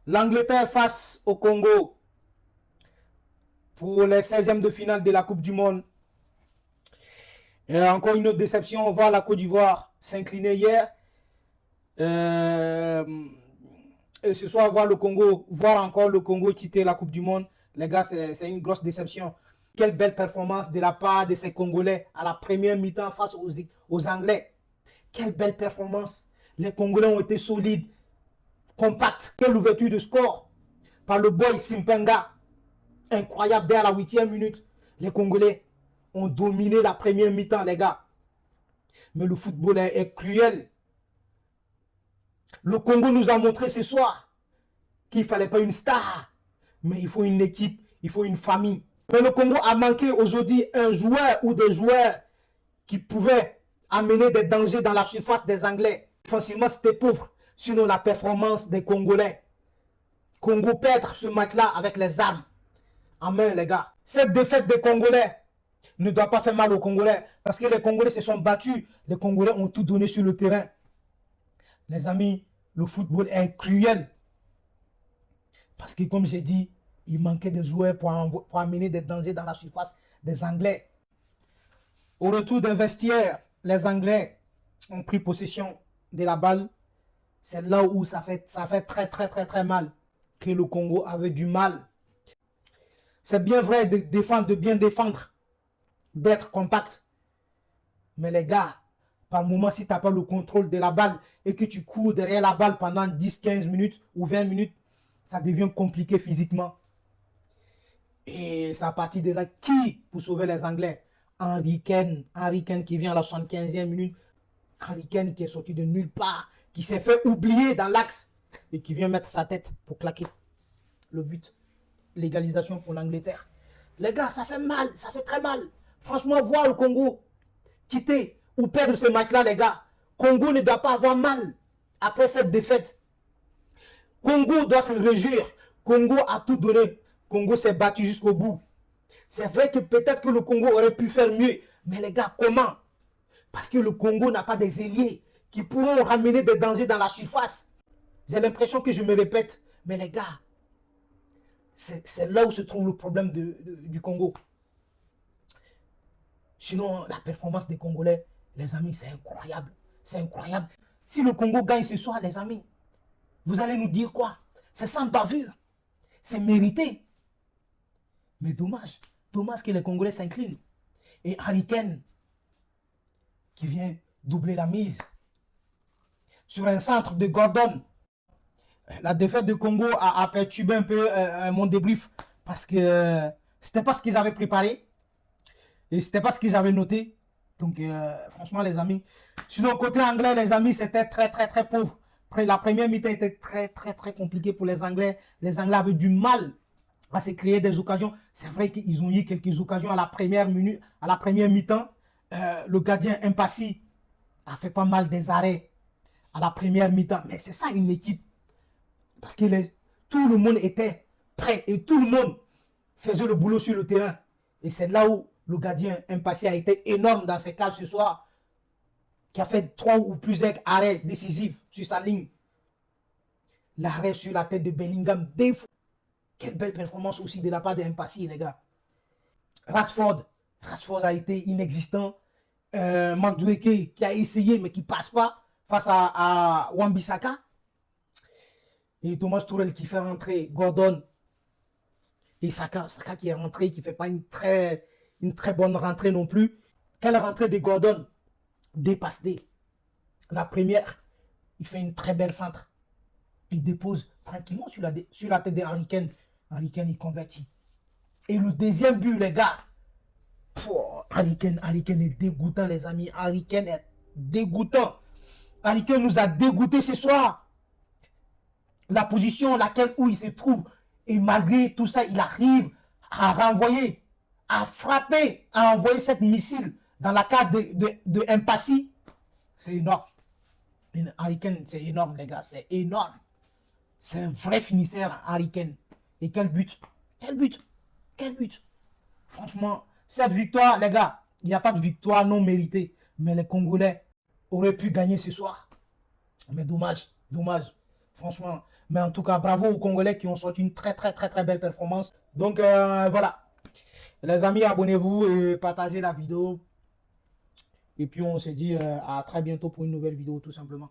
L'Angleterre face au Congo pour les 16e de finale de la Coupe du Monde. Et encore une autre déception, on voit la Côte d'Ivoire s'incliner hier. Et ce soir, voir encore le Congo quitter la Coupe du Monde, les gars, c'est une grosse déception. Quelle belle performance de la part de ces Congolais à la première mi-temps face aux Anglais. Quelle belle performance. Les Congolais ont été solides, compacts. Quelle ouverture de score par le boy Simpenga. Incroyable, dès la 8e minute. Les Congolais ont dominé la première mi-temps, les gars. Mais le football est cruel. Le Congo nous a montré ce soir qu'il ne fallait pas une star, mais il faut une équipe, il faut une famille. Mais le Congo a manqué aujourd'hui un joueur ou des joueurs qui pouvaient amener des dangers dans la surface des Anglais. Offensivement, c'était pauvre. Sinon, la performance des Congolais. Congo perdre ce match-là avec les armes en main, les gars. Cette défaite des Congolais ne doit pas faire mal aux Congolais parce que les Congolais se sont battus. Les Congolais ont tout donné sur le terrain. Les amis, le football est cruel. Parce que, comme j'ai dit, il manquait des joueurs pour amener des dangers dans la surface des Anglais. Au retour des vestiaires, les Anglais ont pris possession de la balle. C'est là où ça fait très mal que le Congo avait du mal. C'est bien vrai de défendre, de bien défendre, d'être compact. Mais les gars, par moment, si tu n'as pas le contrôle de la balle et que tu cours derrière la balle pendant 10-15 minutes ou 20 minutes, ça devient compliqué physiquement. Et c'est à partir de là, qui pour sauver les Anglais? Harry Kane qui vient à la 75e minute. Harry Kane qui est sorti de nulle part, qui s'est fait oublier dans l'axe et qui vient mettre sa tête pour claquer le but. L'égalisation pour l'Angleterre. Les gars, ça fait mal, ça fait très mal. Franchement, voir le Congo quitter ou perdre ce match-là, les gars, Congo ne doit pas avoir mal après cette défaite. Congo doit se réjouir. Congo a tout donné. Congo s'est battu jusqu'au bout. C'est vrai que peut-être que le Congo aurait pu faire mieux. Mais les gars, comment? Parce que le Congo n'a pas des ailiers qui pourront ramener des dangers dans la surface. J'ai l'impression que je me répète. Mais les gars, c'est là où se trouve le problème du Congo. Sinon, la performance des Congolais, les amis, c'est incroyable. C'est incroyable. Si le Congo gagne ce soir, les amis, vous allez nous dire quoi? C'est sans bavure. C'est mérité. Mais dommage. Dommage que les Congolais s'inclinent. Et Harry Kane, qui vient doubler la mise sur un centre de Gordon. La défaite de Congo a perturbé un peu mon débrief parce que c'était pas ce qu'ils avaient préparé et c'était pas ce qu'ils avaient noté. Donc franchement les amis, sinon côté anglais les amis c'était très pauvre. La première mi-temps était très compliquée pour les Anglais. Les Anglais avaient du mal à se créer des occasions. C'est vrai qu'ils ont eu quelques occasions à la première minute, à la première mi-temps. Le gardien Impassi a fait pas mal des arrêts à la première mi-temps. Mais c'est ça une équipe. Parce que tout le monde était prêt et tout le monde faisait le boulot sur le terrain. Et c'est là où le gardien Impassi a été énorme dans ses cases ce soir. Qui a fait 3 ou plusieurs arrêts décisifs sur sa ligne. L'arrêt sur la tête de Bellingham, des fois. Quelle belle performance aussi de la part d'Impassi, les gars. Rashford a été inexistant. Madueke qui a essayé mais qui ne passe pas face à Wan-Bissaka. Et Thomas Tuchel qui fait rentrer Gordon. Et Saka qui est rentré, qui ne fait pas une très bonne rentrée non plus. Quelle rentrée de Gordon? Dépassé. La première, il fait une très belle centre. Il dépose tranquillement sur la tête de Harry Kane. Harry Kane, il convertit. Et le deuxième but, les gars. Harry Kane est dégoûtant, les amis. Harry Kane est dégoûtant. Harry Kane nous a dégoûtés ce soir. La position où il se trouve. Et malgré tout ça, il arrive à renvoyer, à frapper, à envoyer cette missile dans la cage de Impassi. C'est énorme. Harry Kane, c'est énorme, les gars. C'est énorme. C'est un vrai finisseur, Harry Kane. Et quel but. Quel but. Quel but. Franchement, cette victoire, les gars, il n'y a pas de victoire non méritée. Mais les Congolais auraient pu gagner ce soir. Mais dommage, dommage. Franchement, Mais en tout cas, bravo aux Congolais qui ont sorti une très belle performance. Donc voilà. Les amis, abonnez-vous et partagez la vidéo. Et puis on se dit à très bientôt pour une nouvelle vidéo tout simplement.